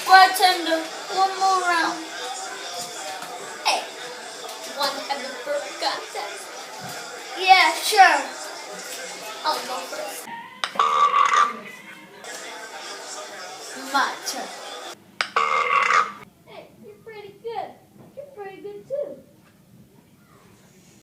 Bartender, one more round. Hey, want to have the burp contest? Yeah, sure. I'll go first. My turn.